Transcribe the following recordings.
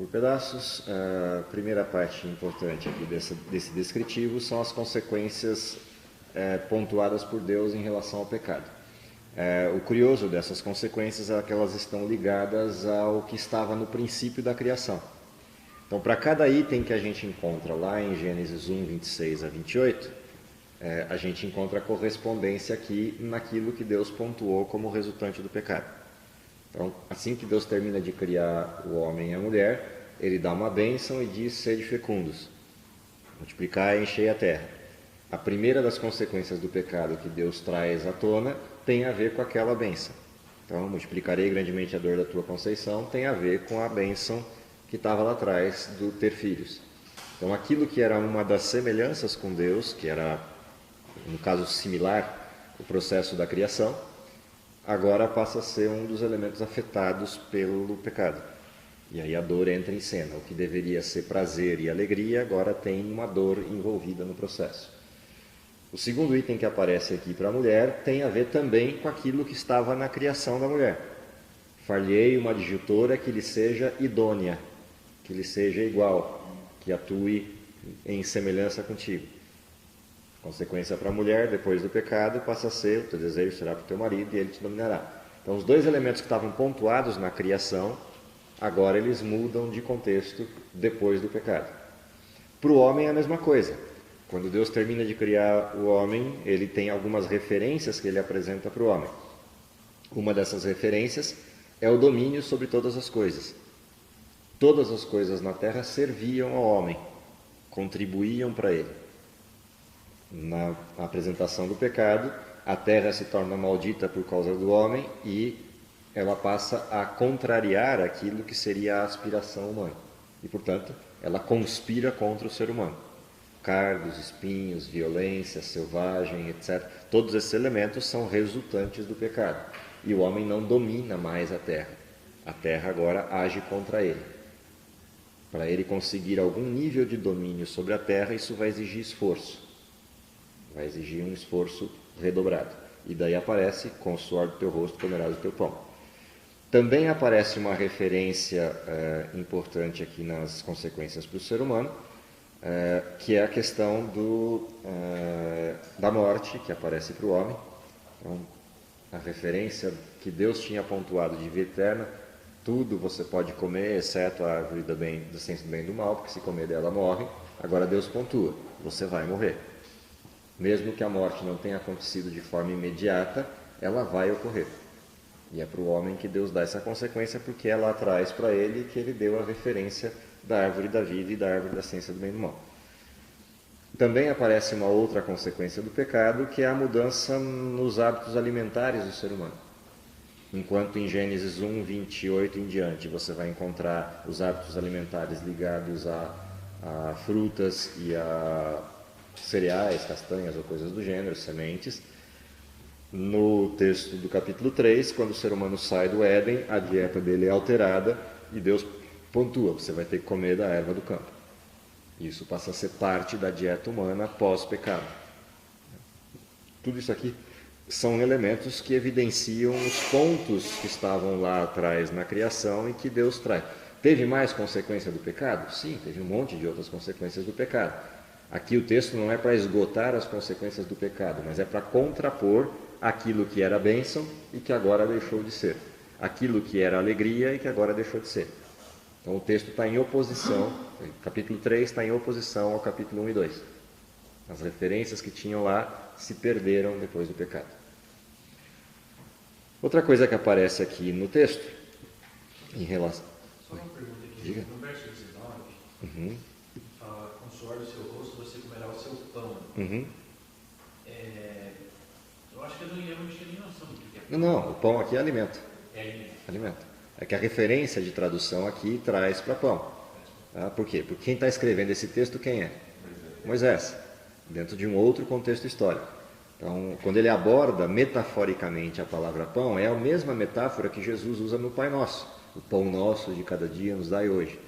por pedaços. A primeira parte importante aqui desse descritivo são as consequências pontuadas por Deus em relação ao pecado. O curioso dessas consequências é que elas estão ligadas ao que estava no princípio da criação. Então, para cada item que a gente encontra lá em Gênesis 1, 26 a 28, a gente encontra a correspondência aqui naquilo que Deus pontuou como resultante do pecado. Então, assim que Deus termina de criar o homem e a mulher, ele dá uma bênção e diz: sede fecundos, multiplicai e enchei a terra. A primeira das consequências do pecado que Deus traz à tona tem a ver com aquela bênção. Então, multiplicarei grandemente a dor da tua conceição, tem a ver com a bênção que estava lá atrás do ter filhos. Então, aquilo que era uma das semelhanças com Deus, que era, no caso, similar ao processo da criação, agora passa a ser um dos elementos afetados pelo pecado. E aí a dor entra em cena. O que deveria ser prazer e alegria, agora tem uma dor envolvida no processo. O segundo item que aparece aqui para a mulher tem a ver também com aquilo que estava na criação da mulher. Far-lhe-ei uma adjutora que lhe seja idônea, que lhe seja igual, que atue em semelhança contigo. Consequência para a mulher, depois do pecado, passa a ser: o teu desejo será para o teu marido e ele te dominará. Então, os dois elementos que estavam pontuados na criação, agora eles mudam de contexto depois do pecado. Para o homem é a mesma coisa. Quando Deus termina de criar o homem, ele tem algumas referências que ele apresenta para o homem. Uma dessas referências é o domínio sobre todas as coisas. Todas as coisas na terra serviam ao homem, contribuíam para ele. Na apresentação do pecado, a terra se torna maldita por causa do homem e ela passa a contrariar aquilo que seria a aspiração humana. E, portanto, ela conspira contra o ser humano. Cardos, espinhos, violência, selvagem, etc. Todos esses elementos são resultantes do pecado. E o homem não domina mais a terra. A terra agora age contra ele. Para ele conseguir algum nível de domínio sobre a terra, isso vai exigir esforço. Vai exigir um esforço redobrado. E daí aparece: com o suor do teu rosto comerás o teu pão. Também aparece uma referência importante aqui nas consequências para o ser humano, que é a questão da morte, que aparece para o homem. Então, a referência que Deus tinha pontuado de vida eterna: tudo você pode comer, exceto a árvore do senso do bem e do mal, porque se comer dela morre. Agora Deus pontua: você vai morrer. Mesmo que a morte não tenha acontecido de forma imediata, ela vai ocorrer. E é para o homem que Deus dá essa consequência, porque ela traz para ele que ele deu a referência da árvore da vida e da árvore da ciência do bem e do mal. Também aparece uma outra consequência do pecado, que é a mudança nos hábitos alimentares do ser humano. Enquanto em Gênesis 1, 28 em diante, você vai encontrar os hábitos alimentares ligados a frutas e a cereais, castanhas ou coisas do gênero, sementes. No texto do capítulo 3, quando o ser humano sai do Éden, a dieta dele é alterada e Deus pontua: você vai ter que comer da erva do campo. Isso passa a ser parte da dieta humana pós-pecado. Tudo isso aqui são elementos que evidenciam os pontos que estavam lá atrás na criação e que Deus traz. Teve mais consequência do pecado? Sim, teve um monte de outras consequências do pecado. Aqui o texto não é para esgotar as consequências do pecado, mas é para contrapor aquilo que era bênção e que agora deixou de ser. Aquilo que era alegria e que agora deixou de ser. Então o texto está em oposição, o capítulo 3 está em oposição ao capítulo 1 e 2. As referências que tinham lá se perderam depois do pecado. Outra coisa que aparece aqui no texto, em relação... Só uma pergunta aqui. Diga. No verso 19, fala: com o suor do seu rosto você comerá o seu pão. Eu acho que eu não tinha nem noção do que é pão. Não, o pão aqui é alimento. É alimento. Alimento. É que a referência de tradução aqui traz para pão. Por quê? Porque quem está escrevendo esse texto quem é? Moisés, dentro de um outro contexto histórico. Então, quando ele aborda metaforicamente a palavra pão, é a mesma metáfora que Jesus usa no Pai Nosso. O pão nosso de cada dia nos dai hoje.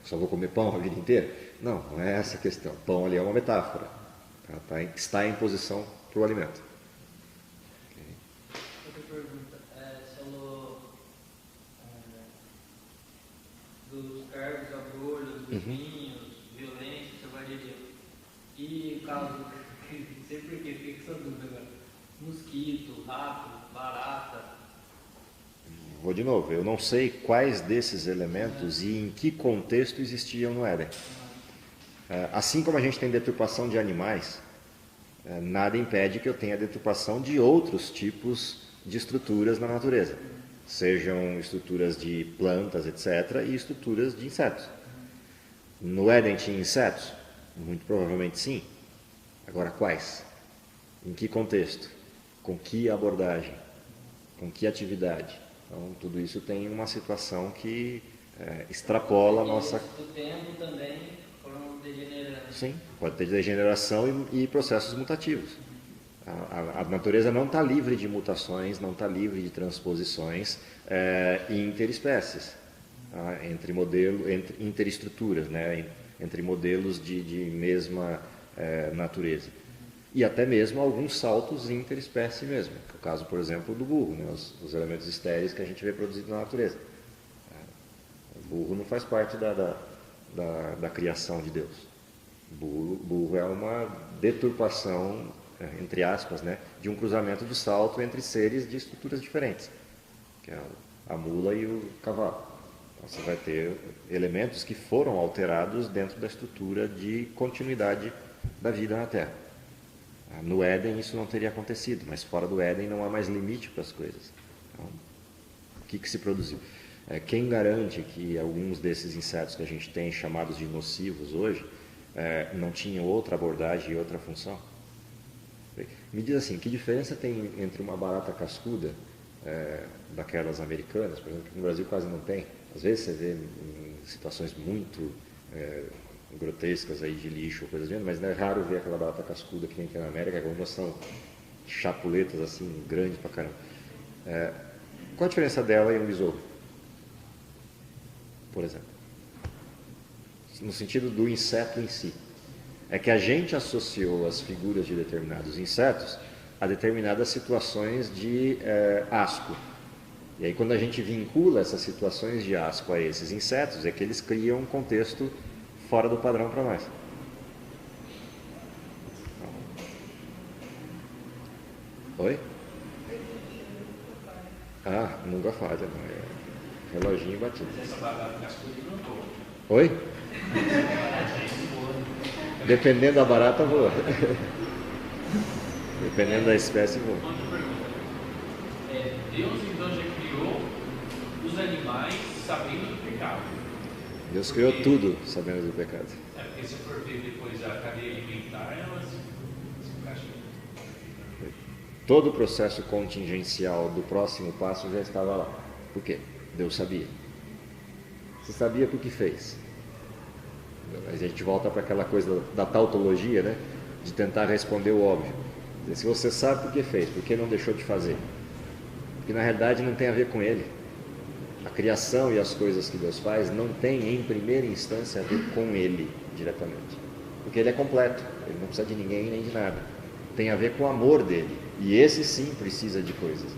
Só vou comer pão a vida inteira? Não, não é essa a questão. Pão ali é uma metáfora. Está em posição para o alimento. Outra pergunta, solo dos cargos, abrolhos, dos vinhos, violência, selvageria. E o caso, não sei porquê, fiquei com essa dúvida agora. Mosquito, rato, barata. Vou de novo, eu não sei quais desses elementos e em que contexto existiam no Éden. Assim como a gente tem deturpação de animais, nada impede que eu tenha deturpação de outros tipos de estruturas na natureza. Sejam estruturas de plantas, etc., e estruturas de insetos. No Éden tinha insetos? Muito provavelmente sim. Agora, quais? Em que contexto? Com que abordagem? Com que atividade? Então, tudo isso tem uma situação que extrapola a nossa... Do tempo também foram degenerando. Sim, pode ter degeneração e processos mutativos. A natureza não está livre de mutações, não está livre de transposições interespécies, entre interestruturas, né, entre modelos de mesma natureza. E até mesmo alguns saltos interespécie mesmo, que é o caso, por exemplo, do burro, né, os elementos estéreis que a gente vê produzidos na natureza. O burro não faz parte da criação de Deus. Burro é uma deturpação, entre aspas, né, de um cruzamento de salto entre seres de estruturas diferentes, que é a mula e o cavalo. Então, você vai ter elementos que foram alterados dentro da estrutura de continuidade da vida na Terra. No Éden isso não teria acontecido, mas fora do Éden não há mais limite para as coisas. Então, o que se produziu? Quem garante que alguns desses insetos que a gente tem, chamados de nocivos hoje, não tinham outra abordagem e outra função? Me diz assim, que diferença tem entre uma barata cascuda, daquelas americanas, por exemplo, que no Brasil quase não tem? Às vezes você vê em situações muito grotescas aí de lixo ou coisas do gênero, mas não é raro ver aquela barata cascuda que tem na América, que algumas são chapuletas assim, grandes pra caramba. Qual a diferença dela e um besouro, por exemplo? No sentido do inseto em si. É que a gente associou as figuras de determinados insetos a determinadas situações de asco. E aí quando a gente vincula essas situações de asco a esses insetos, é que eles criam um contexto fora do padrão para nós. Oi? Nunca falha, não. Reloginho batido. Oi? Dependendo da barata, voa. Dependendo da espécie, voa. Deus então já criou os animais sabendo do pecado. Deus criou tudo sabendo do pecado. Porque se for ver depois a cadeia alimentar, elas se encaixam. Todo o processo contingencial do próximo passo já estava lá. Por quê? Deus sabia. Você sabia por que fez. A gente volta para aquela coisa da tautologia, né? De tentar responder o óbvio. Se você sabe por que fez, por que não deixou de fazer? Porque na realidade não tem a ver com ele. A criação e as coisas que Deus faz não tem em primeira instância a ver com ele diretamente. Porque ele é completo, ele não precisa de ninguém nem de nada. Tem a ver com o amor dele. E esse sim precisa de coisas.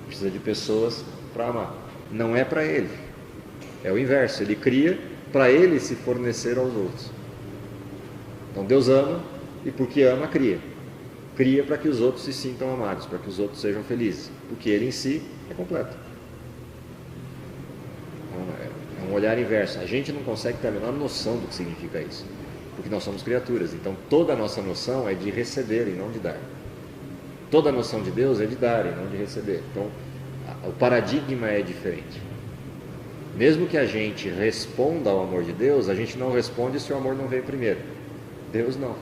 Precisa de pessoas para amar. Não é para ele. É o inverso, ele cria para ele se fornecer aos outros. Então Deus ama e porque ama, cria. Cria para que os outros se sintam amados, para que os outros sejam felizes. Porque ele em si é completo. É um olhar inverso. A gente não consegue ter a menor noção do que significa isso. Porque nós somos criaturas. Então toda a nossa noção é de receber e não de dar. Toda a noção de Deus é de dar e não de receber. Então o paradigma é diferente. Mesmo que a gente responda ao amor de Deus, a gente não responde se o amor não veio primeiro. Deus não.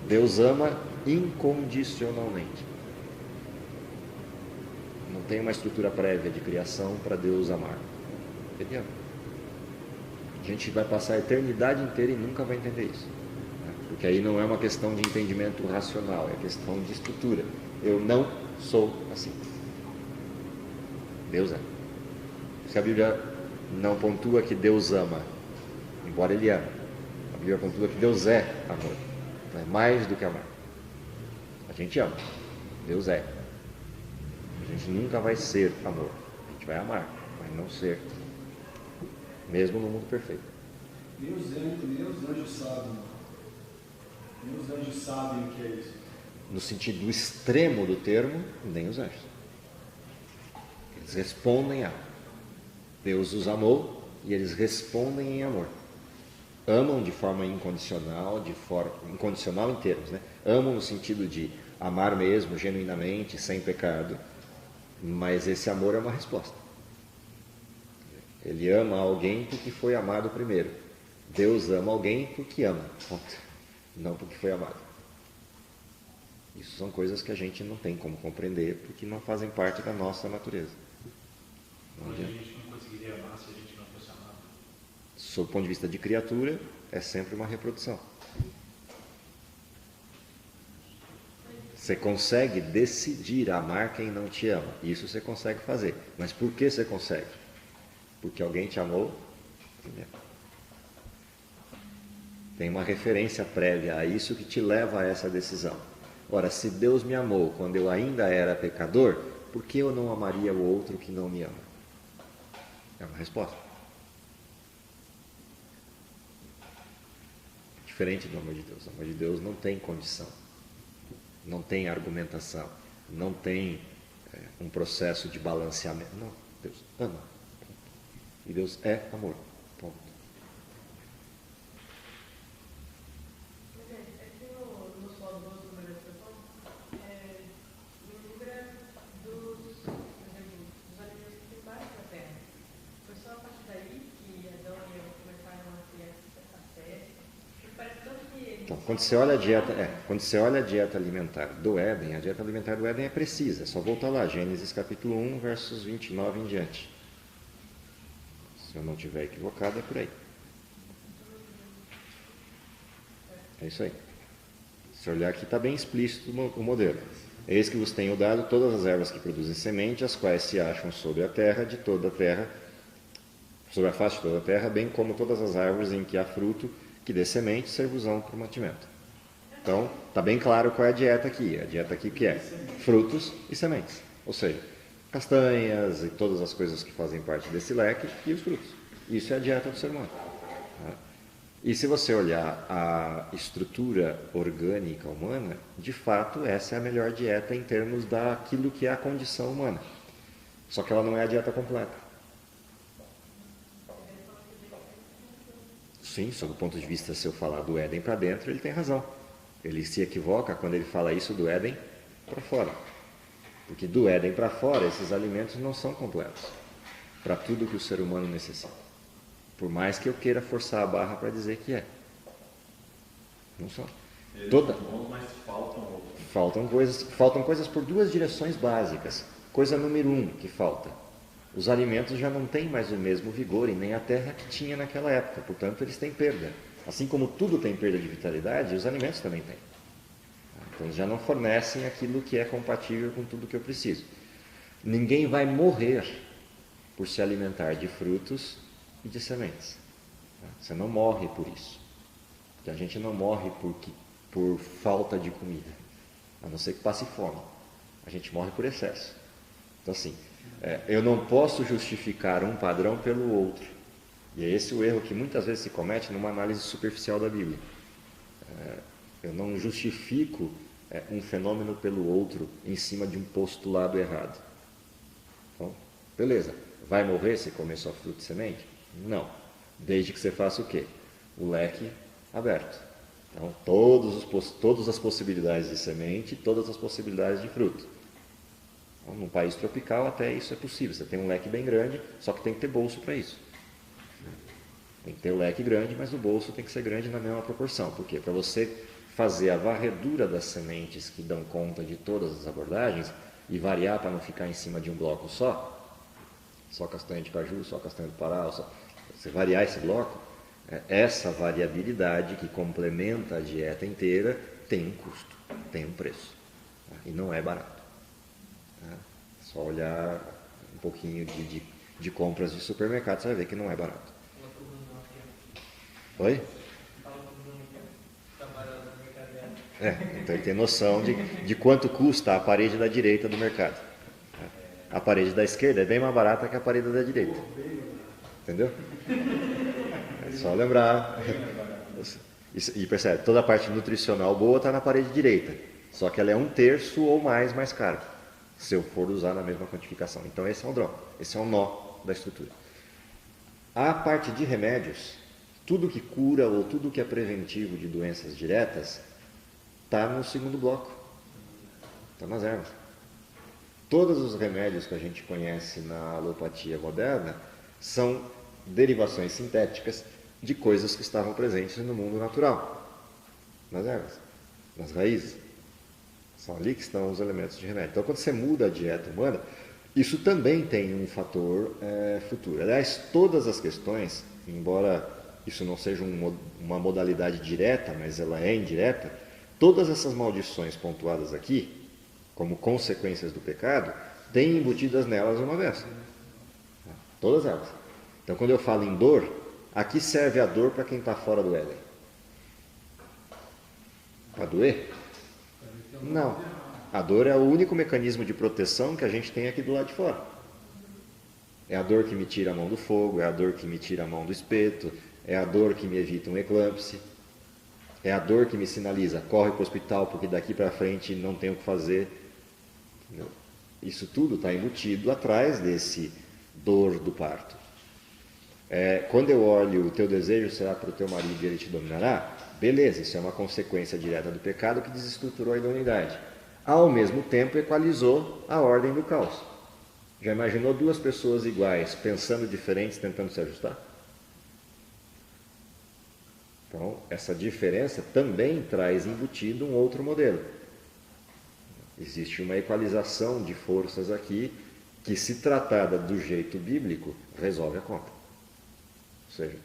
Deus ama incondicionalmente. Não tem uma estrutura prévia de criação para Deus amar. Ele ama. A gente vai passar a eternidade inteira e nunca vai entender isso. Porque aí não é uma questão de entendimento racional, é questão de estrutura. Eu não sou assim. Deus é. Se a Bíblia não pontua que Deus ama, embora Ele ama, a Bíblia pontua que Deus é amor. Então é mais do que amar. A gente ama. Deus é. A gente nunca vai ser amor. A gente vai amar, mas não ser. mesmo no mundo perfeito. Nem os anjos sabem. Nem os anjos sabem o que é isso. No sentido extremo do termo, nem os anjos. Eles respondem a. Deus os amou e eles respondem em amor. Amam de forma incondicional, incondicional em termos, né? Amam no sentido de amar mesmo, genuinamente, sem pecado, mas esse amor é uma resposta. Ele ama alguém porque foi amado primeiro. Deus ama alguém porque ama, ponto. Não porque foi amado. Isso são coisas que a gente não tem como compreender porque não fazem parte da nossa natureza. Mas a gente não conseguiria amar se a gente não fosse amado. Sob o ponto de vista de criatura, é sempre uma reprodução. Você consegue decidir amar quem não te ama. Isso você consegue fazer. Mas por que você consegue? Porque alguém te amou primeiro. Tem uma referência prévia a isso que te leva a essa decisão. Ora, se Deus me amou quando eu ainda era pecador, por que eu não amaria o outro que não me ama? É uma resposta. Diferente do amor de Deus. O amor de Deus não tem condição, não tem argumentação, não tem um processo de balanceamento. Não, Deus ama. E Deus é amor. Ponto. Então, quando você olha a dieta alimentar do Éden, a dieta alimentar do Éden é precisa. É só voltar lá, Gênesis capítulo 1, versos 29 em diante. Se eu não estiver equivocado, é por aí. É isso aí. Se olhar aqui, está bem explícito o modelo. Eis que vos tenho dado todas as ervas que produzem semente, as quais se acham sobre a terra, de toda a terra, sobre a face de toda a terra, bem como todas as árvores em que há fruto, que dê semente, servosão para o mantimento. Então, está bem claro qual é a dieta aqui. A dieta aqui que é frutos e sementes. Ou seja, castanhas e todas as coisas que fazem parte desse leque e os frutos. Isso é a dieta do ser humano. E se você olhar a estrutura orgânica humana, de fato, essa é a melhor dieta em termos daquilo que é a condição humana. Só que ela não é a dieta completa. Sim, sob o ponto de vista, se eu falar do Éden para dentro, ele tem razão. Ele se equivoca quando ele fala isso do Éden para fora. Porque do Éden para fora, esses alimentos não são completos para tudo que o ser humano necessita. Por mais que eu queira forçar a barra para dizer que é. Não são. São bons, mas Faltam coisas por duas direções básicas. Coisa número 1 que falta. Os alimentos já não têm mais o mesmo vigor e nem a terra que tinha naquela época. Portanto, eles têm perda. Assim como tudo tem perda de vitalidade, os alimentos também têm. Então, eles já não fornecem aquilo que é compatível com tudo que eu preciso. Ninguém vai morrer por se alimentar de frutos e de sementes. Você não morre por isso. Porque a gente não morre por falta de comida, a não ser que passe fome. A gente morre por excesso. Então, assim, eu não posso justificar um padrão pelo outro. E é esse o erro que muitas vezes se comete numa análise superficial da Bíblia. Eu não justifico um fenômeno pelo outro em cima de um postulado errado. Então, beleza, vai morrer se comer só fruto e semente? Não, desde que você faça o quê? O leque aberto. Então, todas as possibilidades de semente, todas as possibilidades de fruto. Então, num país tropical até isso é possível, você tem um leque bem grande, só que tem que ter bolso para isso. Tem que ter o leque grande, mas o bolso tem que ser grande na mesma proporção. Por quê? Para você fazer a varredura das sementes que dão conta de todas as abordagens e variar para não ficar em cima de um bloco só castanha de caju, só castanha do Pará, você variar esse bloco, essa variabilidade que complementa a dieta inteira tem um custo, tem um preço. E não é barato. Só olhar um pouquinho de compras de supermercado, você vai ver que não é barato. Oi? Então ele tem noção de quanto custa a parede da direita do mercado. A parede da esquerda é bem mais barata que a parede da direita. Entendeu? É só lembrar. E percebe, toda a parte nutricional boa está na parede direita. Só que ela é 1/3 ou mais cara, se eu for usar na mesma quantificação. Então esse é o draw, esse é o nó da estrutura. A parte de remédios, tudo que cura ou tudo que é preventivo de doenças diretas, está no segundo bloco. Está nas ervas. Todos os remédios que a gente conhece na alopatia moderna são derivações sintéticas de coisas que estavam presentes no mundo natural, nas ervas, nas raízes. São ali que estão os elementos de remédio. Então, quando você muda a dieta humana, isso também tem um fator futuro. Aliás, todas as questões, embora isso não seja uma modalidade direta, mas ela é indireta, todas essas maldições pontuadas aqui, como consequências do pecado, têm embutidas nelas uma bênção. Todas elas. Então, quando eu falo em dor, aqui serve a dor para quem está fora do Éden. Para doer? Não. A dor é o único mecanismo de proteção que a gente tem aqui do lado de fora. É a dor que me tira a mão do fogo, é a dor que me tira a mão do espeto, é a dor que me evita um eclâmpse, é a dor que me sinaliza, corre para o hospital porque daqui para frente não tem o que fazer. Isso tudo está embutido atrás desse dor do parto. Quando eu olho, o teu desejo será para o teu marido e ele te dominará, beleza, isso é uma consequência direta do pecado que desestruturou a idoneidade. Ao mesmo tempo, equalizou a ordem do caos. Já imaginou duas pessoas iguais, pensando diferentes, tentando se ajustar? Então, essa diferença também traz embutido um outro modelo. Existe uma equalização de forças aqui que, se tratada do jeito bíblico, resolve a conta. Ou seja,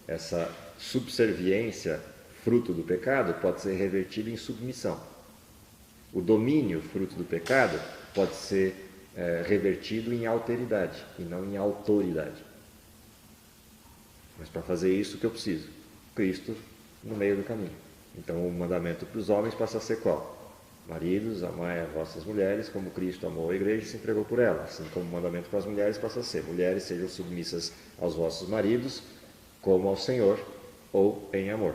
essa subserviência, fruto do pecado, pode ser revertida em submissão. O domínio, fruto do pecado, pode ser revertido em alteridade e não em autoridade. Mas para fazer isso, o que eu preciso? Cristo no meio do caminho. Então o mandamento para os homens passa a ser qual? Maridos, amai as vossas mulheres, como Cristo amou a igreja e se entregou por ela. Assim como o mandamento para as mulheres passa a ser: mulheres, sejam submissas aos vossos maridos, como ao Senhor, ou em amor.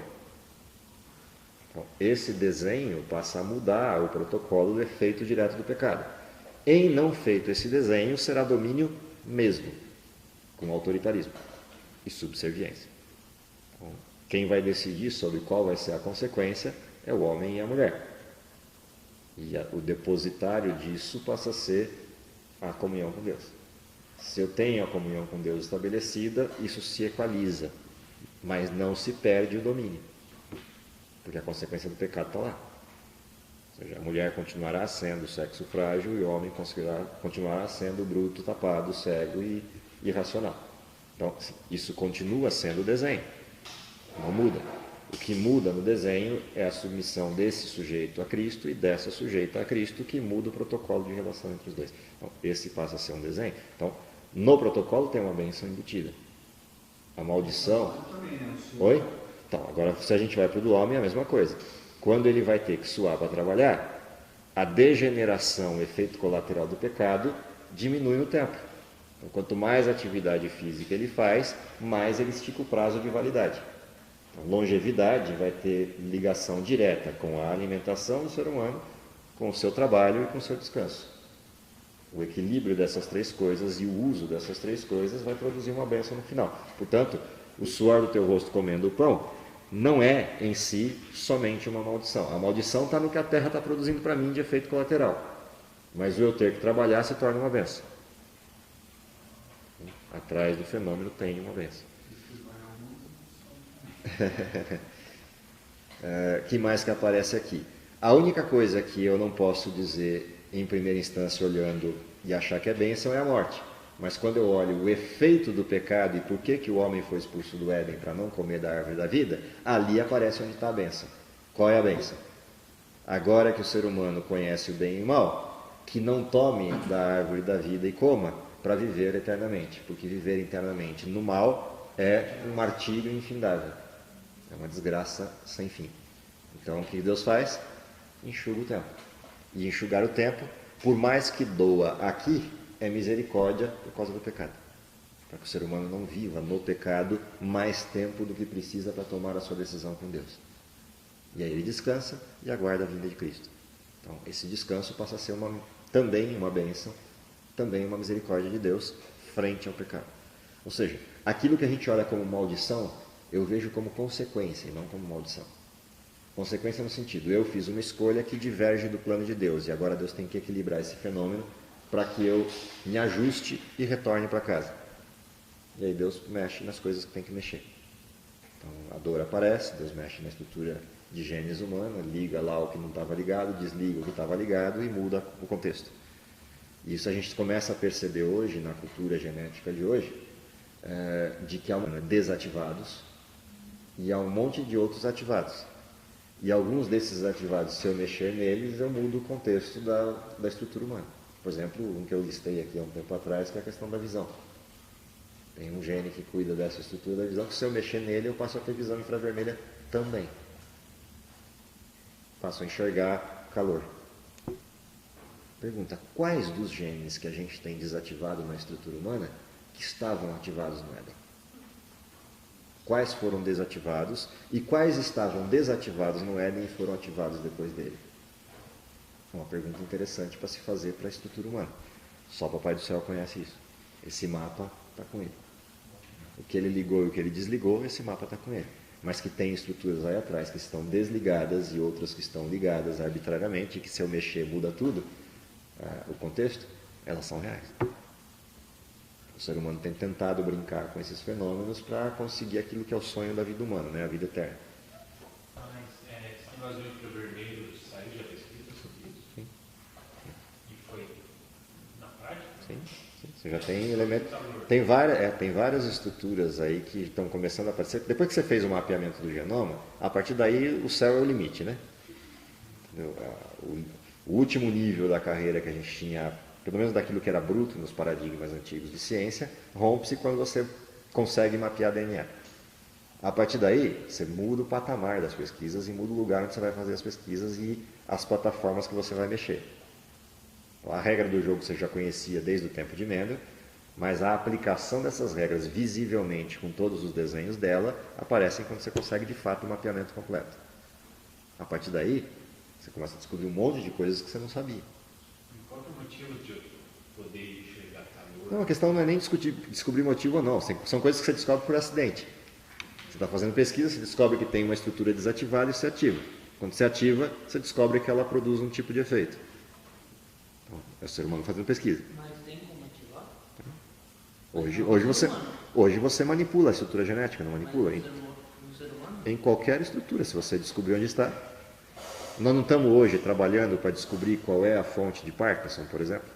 Então, esse desenho passa a mudar o protocolo do efeito direto do pecado. Em não feito esse desenho, será domínio mesmo, com autoritarismo e subserviência. Então, quem vai decidir sobre qual vai ser a consequência é o homem e a mulher. E o depositário disso passa a ser a comunhão com Deus. Se eu tenho a comunhão com Deus estabelecida, isso se equaliza, mas não se perde o domínio, porque a consequência do pecado está lá. Ou seja, a mulher continuará sendo sexo frágil e o homem continuará sendo bruto, tapado, cego e irracional. Então, isso continua sendo o desenho, não muda. O que muda no desenho é a submissão desse sujeito a Cristo e dessa sujeita a Cristo, que muda o protocolo de relação entre os dois. Então, esse passa a ser um desenho. Então, no protocolo tem uma bênção embutida. A maldição... Oi? Então, agora se a gente vai para o do homem, é a mesma coisa. Quando ele vai ter que suar para trabalhar, a degeneração, o efeito colateral do pecado, diminui no tempo. Então, quanto mais atividade física ele faz, mais ele estica o prazo de validade. Então, longevidade vai ter ligação direta com a alimentação do ser humano, com o seu trabalho e com o seu descanso. O equilíbrio dessas três coisas e o uso dessas três coisas vai produzir uma bênção no final. Portanto, o suor do teu rosto comendo o pão não é em si somente uma maldição. A maldição está no que a terra está produzindo para mim de efeito colateral. Mas o eu ter que trabalhar se torna uma bênção. Atrás do fenômeno tem uma bênção. Que mais que aparece aqui? A única coisa que eu não posso dizer em primeira instância olhando e achar que é bênção é a morte. Mas quando eu olho o efeito do pecado e por que o homem foi expulso do Éden para não comer da árvore da vida, ali aparece onde está a bênção. Qual é a bênção? Agora que o ser humano conhece o bem e o mal, que não tome da árvore da vida e coma para viver eternamente, porque viver eternamente no mal é um martírio infindável, é uma desgraça sem fim. Então o que Deus faz? Enxuga o tempo. E enxugar o tempo, por mais que doa aqui, é misericórdia por causa do pecado. para que o ser humano não viva no pecado mais tempo do que precisa para tomar a sua decisão com Deus. E aí ele descansa e aguarda a vinda de Cristo. Então, esse descanso passa a ser também uma bênção, também uma misericórdia de Deus frente ao pecado. Ou seja, aquilo que a gente olha como maldição, eu vejo como consequência e não como maldição. Consequência no sentido, eu fiz uma escolha que diverge do plano de Deus e agora Deus tem que equilibrar esse fenômeno para que eu me ajuste e retorne para casa. E aí Deus mexe nas coisas que tem que mexer. Então a dor aparece, Deus mexe na estrutura de genes humana, liga lá o que não estava ligado, desliga o que estava ligado e muda o contexto. Isso a gente começa a perceber hoje, na cultura genética de hoje, de que há desativados e há um monte de outros ativados. E alguns desses ativados, se eu mexer neles, eu mudo o contexto da estrutura humana. Por exemplo, um que eu listei aqui há um tempo atrás, que é a questão da visão. Tem um gene que cuida dessa estrutura da visão, que se eu mexer nele, eu passo a ter visão infravermelha também. Passo a enxergar calor. Pergunta, quais dos genes que a gente tem desativado na estrutura humana que estavam ativados no Éden? Quais foram desativados e quais estavam desativados no Éden e foram ativados depois dele? Uma pergunta interessante para se fazer para a estrutura humana. Só o Papai do Céu conhece isso. Esse mapa está com ele. O que ele ligou e o que ele desligou, esse mapa está com ele. Mas que tem estruturas aí atrás que estão desligadas e outras que estão ligadas arbitrariamente, e que se eu mexer muda tudo, o contexto, elas são reais. O ser humano tem tentado brincar com esses fenômenos para conseguir aquilo que é o sonho da vida humana, né? A vida eterna. Mas esse negócio do infravermelho saiu já escrito sobre isso? Sim. E foi na prática? Sim. Você já tem elementos. Tem várias estruturas aí que estão começando a aparecer. Depois que você fez o mapeamento do genoma, a partir daí o céu é o limite, né? O último nível da carreira que a gente tinha, pelo menos daquilo que era bruto nos paradigmas antigos de ciência, rompe-se quando você consegue mapear DNA. A partir daí, você muda o patamar das pesquisas e muda o lugar onde você vai fazer as pesquisas e as plataformas que você vai mexer. A regra do jogo você já conhecia desde o tempo de Mendel, mas a aplicação dessas regras visivelmente com todos os desenhos dela aparecem quando você consegue de fato o mapeamento completo. A partir daí, você começa a descobrir um monte de coisas que você não sabia. E qual é o motivo de eu poder enxergar calor? Não, a questão não é nem descobrir motivo ou não, são coisas que você descobre por acidente. Você está fazendo pesquisa, você descobre que tem uma estrutura desativada e você ativa. Quando você ativa, você descobre que ela produz um tipo de efeito. Então, é o ser humano fazendo pesquisa. Mas tem como ativar? Hoje você manipula a estrutura genética, não manipula? Mas no ser humano? Em qualquer estrutura, se você descobrir onde está. Nós não estamos hoje trabalhando para descobrir qual é a fonte de Parkinson, por exemplo?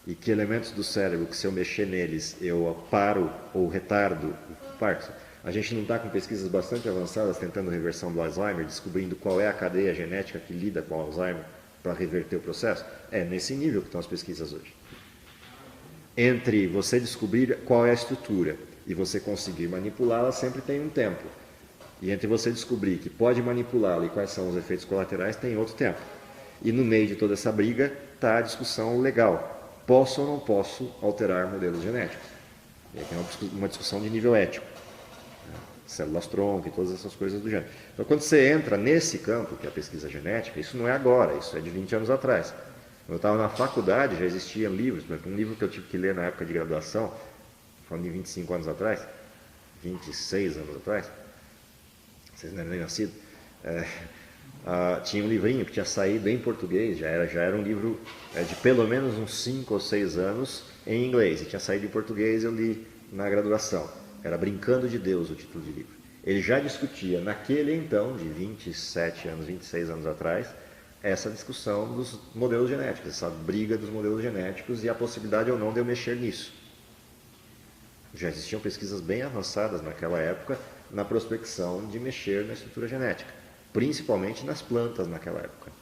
E que elementos do cérebro, que se eu mexer neles, eu paro ou retardo o Parkinson? A gente não está com pesquisas bastante avançadas tentando reversão do Alzheimer, descobrindo qual é a cadeia genética que lida com o Alzheimer para reverter o processo? É nesse nível que estão as pesquisas hoje. Entre você descobrir qual é a estrutura e você conseguir manipulá-la, sempre tem um tempo. E entre você descobrir que pode manipulá-la e quais são os efeitos colaterais, tem outro tempo. E no meio de toda essa briga está a discussão legal. Posso ou não posso alterar modelos genéticos? E aí tem uma discussão de nível ético. Células-tronco e todas essas coisas do gênero. Então, quando você entra nesse campo, que é a pesquisa genética, isso não é agora, isso é de 20 anos atrás. Quando eu estava na faculdade, já existiam livros, por exemplo, um livro que eu tive que ler na época de graduação, falando de 25 anos atrás, 26 anos atrás, vocês não eram nem nascidos, tinha um livrinho que tinha saído em português, já era um livro de pelo menos uns 5 ou 6 anos em inglês, e tinha saído em português, eu li na graduação. Era Brincando de Deus o título de livro. Ele já discutia naquele então, de 27 anos, 26 anos atrás, essa discussão dos modelos genéticos, essa briga dos modelos genéticos e a possibilidade ou não de eu mexer nisso. Já existiam pesquisas bem avançadas naquela época na prospecção de mexer na estrutura genética, principalmente nas plantas naquela época.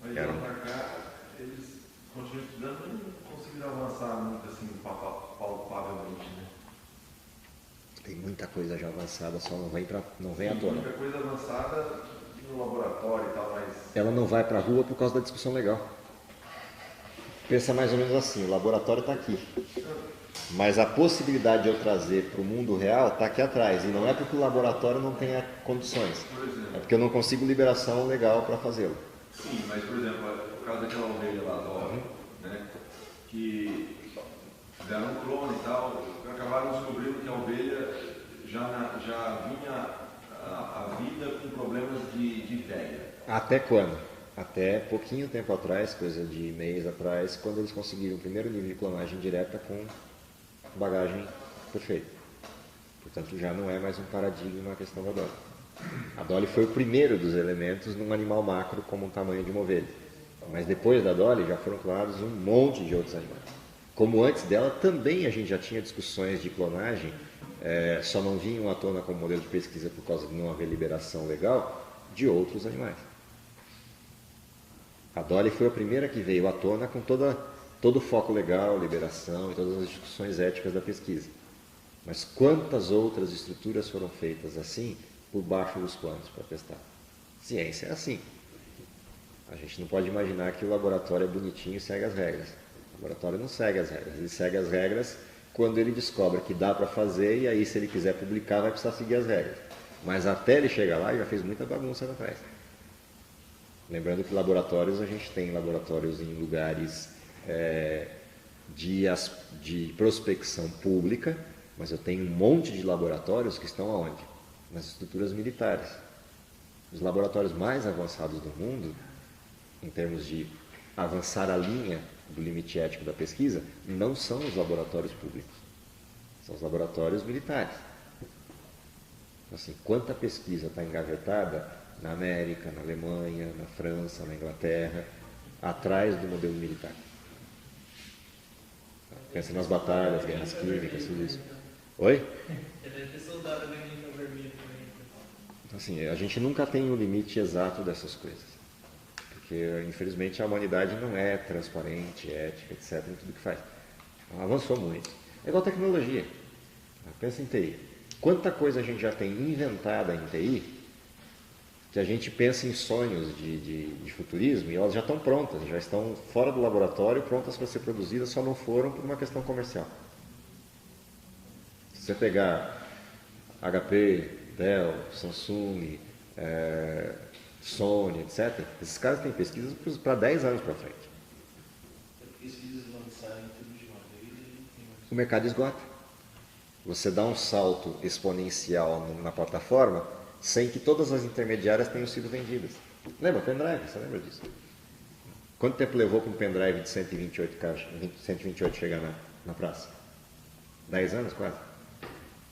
Mas lá pra cá, eles continuam estudando e não conseguiram avançar muito assim, palpavelmente, né? Tem muita coisa já avançada, só não vem à tona. Muita coisa avançada no laboratório e tal, mas... Ela não vai para a rua por causa da discussão legal. Pensa mais ou menos assim, o laboratório está aqui. Mas a possibilidade de eu trazer para o mundo real está aqui atrás. E não é porque o laboratório não tenha condições. Por exemplo. É porque eu não consigo liberação legal para fazê-lo. Sim, mas por exemplo, o caso daquela ovelha lá, Dolly, né? Que fizeram um clone e tal, acabaram descobrindo que a ovelha já vinha a vida com problemas de velha. Até quando? Até pouquinho tempo atrás, coisa de mês atrás, quando eles conseguiram o primeiro nível de clonagem direta com bagagem perfeita. Portanto, já não é mais um paradigma a questão da Dolly. A Dolly foi o primeiro dos elementos num animal macro como o tamanho de uma ovelha. Mas depois da Dolly já foram clonados um monte de outros animais. Como antes dela, também a gente já tinha discussões de clonagem, só não vinham à tona como modelo de pesquisa por causa de não haver liberação legal de outros animais. A Dolly foi a primeira que veio à tona com todo o foco legal, liberação e todas as discussões éticas da pesquisa. Mas quantas outras estruturas foram feitas assim, por baixo dos panos, para testar? Ciência é assim. A gente não pode imaginar que o laboratório é bonitinho e segue as regras. O laboratório não segue as regras. Ele segue as regras quando ele descobre que dá para fazer, e aí se ele quiser publicar vai precisar seguir as regras. Mas até ele chegar lá, ele já fez muita bagunça lá atrás. Lembrando que laboratórios, a gente tem laboratórios em lugares de prospecção pública, mas eu tenho um monte de laboratórios que estão aonde? Nas estruturas militares. Os laboratórios mais avançados do mundo, em termos de avançar a linha do limite ético da pesquisa, não são os laboratórios públicos, são os laboratórios militares. Então, assim, quanta pesquisa está engavetada na América, na Alemanha, na França, na Inglaterra, atrás do modelo militar. Pensa nas batalhas, guerras químicas, tudo isso. Oi? Deve ter soldado da linha vermelha também. Então, assim, a gente nunca tem um limite exato dessas coisas. Porque, infelizmente, a humanidade não é transparente, ética, etc., em tudo que faz. Ela avançou muito. É igual tecnologia. Pensa em TI. Quanta coisa a gente já tem inventada em TI, que a gente pensa em sonhos de futurismo, e elas já estão prontas, já estão fora do laboratório, prontas para ser produzidas, só não foram por uma questão comercial. Se você pegar HP, Dell, Samsung, Sony, etc., esses caras têm pesquisas para 10 anos para frente. Pesquisas lançarem tudo de uma vez e O mercado esgota. Você dá um salto exponencial na plataforma sem que todas as intermediárias tenham sido vendidas. Lembra? Pendrive, você lembra disso? Quanto tempo levou para um pendrive de 128 caixas, 128 chegar na praça? 10 anos quase?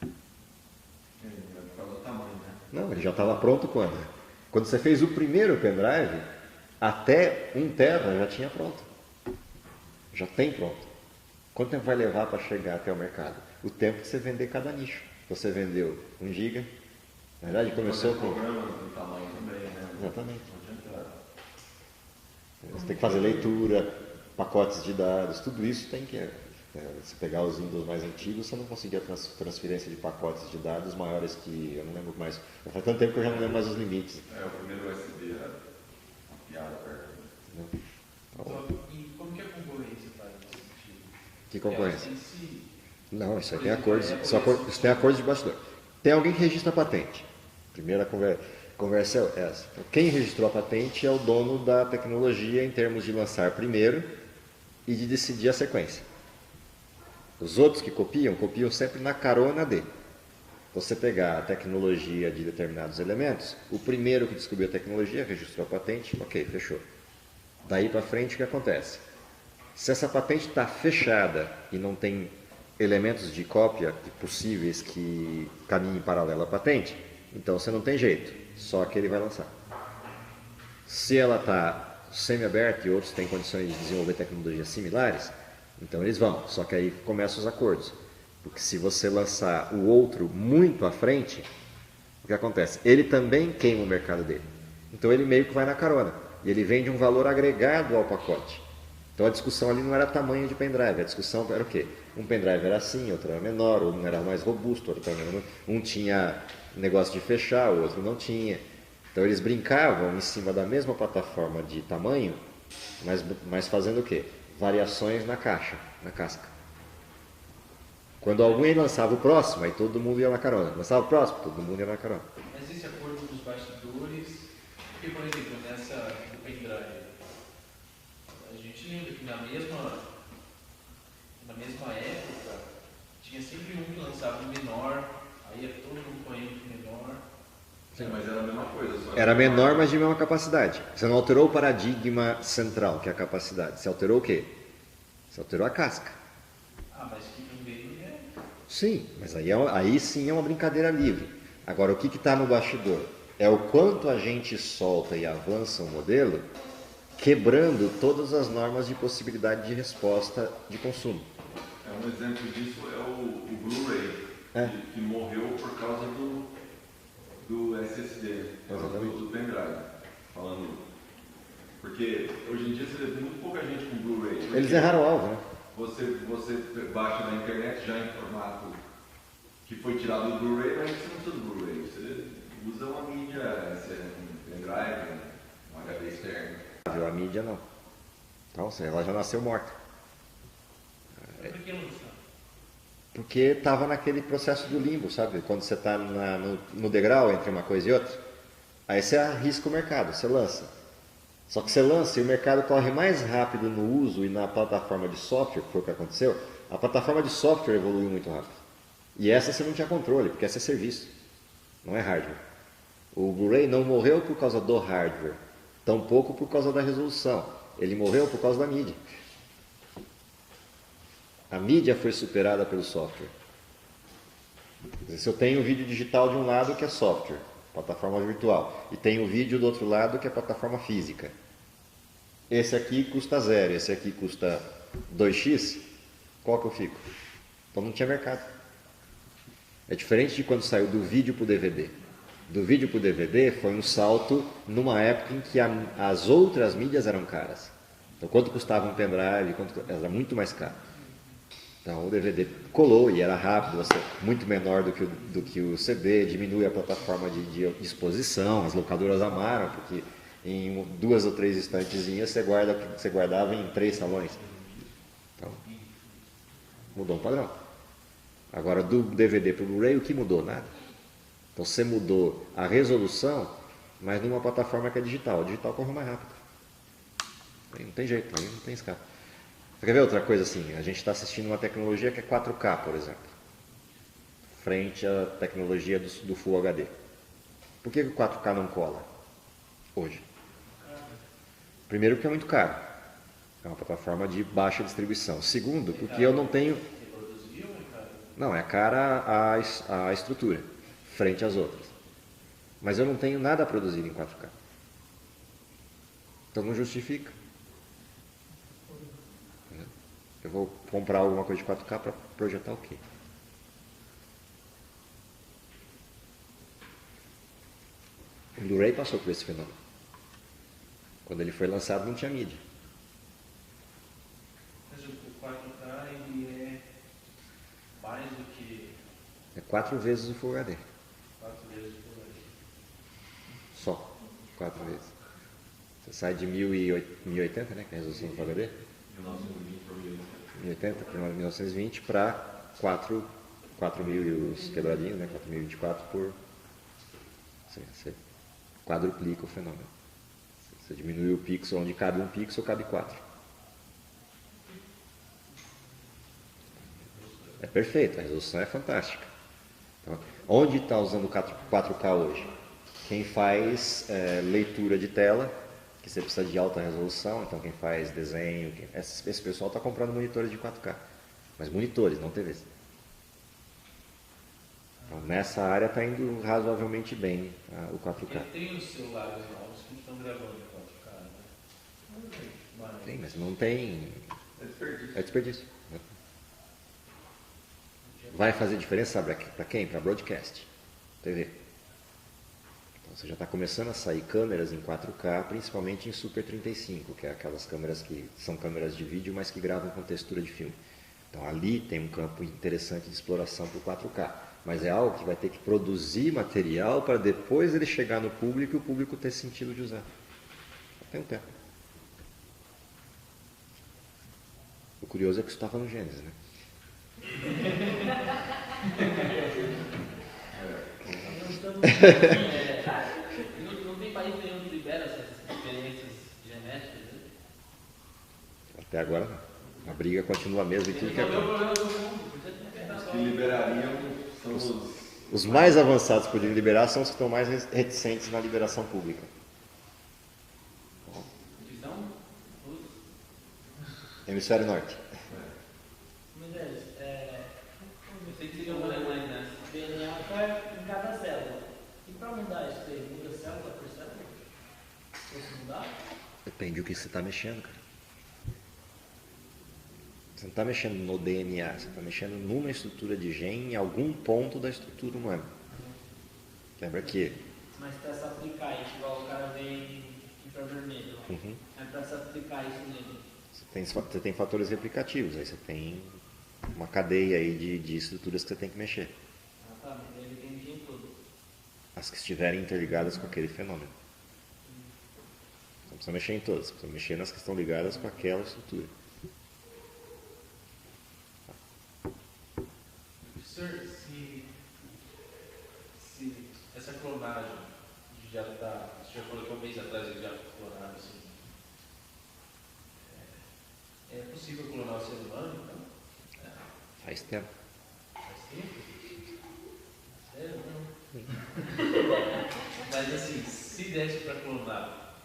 Por causa do tamanho, né? Não, ele já estava pronto quando? Quando você fez o primeiro pendrive, até 1 tera já tinha pronto. Já tem pronto. Quanto tempo vai levar para chegar até o mercado? O tempo que você vender cada nicho. Você vendeu 1 giga, na verdade começou com... programas do tamanho também, né? Exatamente. Não adianta. Você tem que fazer leitura, pacotes de dados, tudo isso tem que... Se pegar os Windows mais antigos, você não conseguia transferência de pacotes de dados maiores que... Eu não lembro mais. Faz tanto tempo que eu já não lembro mais os limites. O primeiro USB era piada perto. Então, e como que a concorrência está nesse sentido? Que concorrência? Elas em si, Não, isso aí tem acordos. Isso tem acordos de bastidor. Tem alguém que registra a patente. Primeira conversa é essa. Então, quem registrou a patente é o dono da tecnologia em termos de lançar primeiro e de decidir a sequência. Os outros que copiam sempre na carona de. Você pegar a tecnologia de determinados elementos, o primeiro que descobriu a tecnologia registrou a patente, ok, fechou. Daí para frente o que acontece? Se essa patente está fechada e não tem elementos de cópia possíveis que caminhem em paralelo à patente, então você não tem jeito, só que ele vai lançar. Se ela está semi-aberta e outros têm condições de desenvolver tecnologias similares, então eles vão, só que aí começam os acordos. Porque se você lançar o outro muito à frente, o que acontece? Ele também queima o mercado dele. Então ele meio que vai na carona. E ele vende um valor agregado ao pacote. Então a discussão ali não era tamanho de pendrive, a discussão era o quê? Um pendrive era assim, outro era menor, um era mais robusto, outro era menor. Um tinha negócio de fechar, o outro não tinha. Então eles brincavam em cima da mesma plataforma de tamanho, mas fazendo o quê? variações na caixa, na casca. Quando alguém lançava o próximo, aí todo mundo ia na carona. Lançava o próximo, todo mundo ia na carona. Mas esse acordo dos bastidores, porque, por exemplo, nessa do pendrive, a gente lembra que na mesma época, tinha sempre um que lançava um menor, aí ia todo mundo correndo pro menor. Sim, mas era a mesma coisa. Só Era menor, mas de mesma capacidade. Você não alterou o paradigma central, que é a capacidade. Você alterou o quê? Você alterou a casca. Ah, mas que também é. Sim, mas aí sim é uma brincadeira livre. Agora, o que está no bastidor? É o quanto a gente solta e avança o modelo, quebrando todas as normas de possibilidade de resposta de consumo. Um exemplo disso é o Blu-ray, que morreu por causa do SSD, do pendrive. Falando. Porque hoje em dia você vê muito pouca gente com Blu-ray. Eles erraram o alvo, né? Você baixa na internet já em formato que foi tirado do Blu-ray, mas você não precisa do Blu-ray. Você usa uma mídia, um pendrive, um HD externo. A mídia não. Então, ela já nasceu morta. Por que não lançar? Porque estava naquele processo do limbo, sabe? Quando você está no degrau entre uma coisa e outra, aí você arrisca o mercado, você lança. Só que você lança e o mercado corre mais rápido no uso e na plataforma de software, que foi o que aconteceu. A plataforma de software evoluiu muito rápido. E essa você não tinha controle, porque essa é serviço, não é hardware. O Blu-ray não morreu por causa do hardware, tampouco por causa da resolução. Ele morreu por causa da mídia. A mídia foi superada pelo software. Se eu tenho o vídeo digital de um lado, que é software, plataforma virtual, e tenho o vídeo do outro lado, que é plataforma física. Esse aqui custa 0, esse aqui custa 2x, qual que eu fico? Então não tinha mercado. É diferente de quando saiu do vídeo para o DVD. Do vídeo para o DVD foi um salto numa época em que as outras mídias eram caras. Então quanto custava um pendrive, era muito mais caro. Então o DVD colou e era rápido, muito menor do que o CD, diminui a plataforma de exposição, as locadoras amaram, porque em 2 ou 3 estantezinhas você guardava em 3 salões. Então, mudou um padrão. Agora do DVD para o Blu-ray, o que mudou? Nada. Então você mudou a resolução, mas numa plataforma que é digital. O digital corre mais rápido. Aí não tem jeito, aí não tem escape. Você quer ver outra coisa assim? A gente está assistindo uma tecnologia que é 4K, por exemplo, frente à tecnologia do Full HD. Por que o 4K não cola hoje? Primeiro, porque é muito caro. É uma plataforma de baixa distribuição. Segundo, porque eu não tenho... Não, é cara a estrutura, frente às outras. Mas eu não tenho nada produzido em 4K. Então não justifica. Eu vou comprar alguma coisa de 4K para projetar o quê? O Blu-ray passou por esse fenômeno. Quando ele foi lançado não tinha mídia. Mas o 4K ele é mais do que É 4 vezes o Full HD. 4 vezes por aí. Só. 4 vezes. Você sai de 1080, né? Que é a resolução do Full HD. 1080 para 1920 para 4.000 e os quebradinhos, né? 4024 por... Você quadruplica o fenômeno. Você diminui o pixel, onde cabe um pixel, cabe 4. É perfeito, a resolução é fantástica. Então, onde está usando o 4K hoje? Quem faz leitura de tela, que você precisa de alta resolução, então quem faz desenho, esse pessoal está comprando monitores de 4K, mas monitores, não TVs. Então, nessa área está indo razoavelmente bem o 4K. Porque tem os celulares novos que estão gravando em 4K, né? Mas Tem, mas não tem... É desperdício. Vai fazer diferença, sabe para quem? Para broadcast, TV. Então você já está começando a sair câmeras em 4K, principalmente em Super 35, que é aquelas câmeras que são câmeras de vídeo, mas que gravam com textura de filme. Então ali tem um campo interessante de exploração para o 4K. Mas é algo que vai ter que produzir material para depois ele chegar no público e o público ter sentido de usar. Tem um tempo. curioso é que isso estava no Gênesis, né? Não tem país nenhum que libera essas experiências genéticas, né? Até agora não. A briga continua a mesma em tudo que é Resolveu o canto. problema do mundo, por isso que liberar Os só. que liberariam são os... Os mais avançados que podiam liberar são os que estão mais reticentes na liberação pública. Que são os... Hemisfério Norte. Mas eu sei que seria um rolê mais nessa. DNA tá em cada célula. E para mudar isso aí, muda célula por célula? Ou se mudar? Depende do que você está mexendo, cara. Você não está mexendo no DNA, você está mexendo numa estrutura de gene em algum ponto da estrutura humana. Lembra que Mas para se aplicar isso, igual o cara vem infravermelho, ó. É para se aplicar isso nele. você tem fatores replicativos, aí você tem uma cadeia aí de estruturas que você tem que mexer. Ah tá, mas ele tem o gene todo. As que estiverem interligadas com aquele fenômeno. Você não precisa mexer em todas, você precisa mexer nas que estão ligadas com aquela estrutura. Professor, se essa clonagem já está, você já falou que um mês atrás eles já clonaram assim, é possível clonar o ser humano, então? Faz tempo. Faz tempo? Sério? Não. Mas assim, se desse para clonar,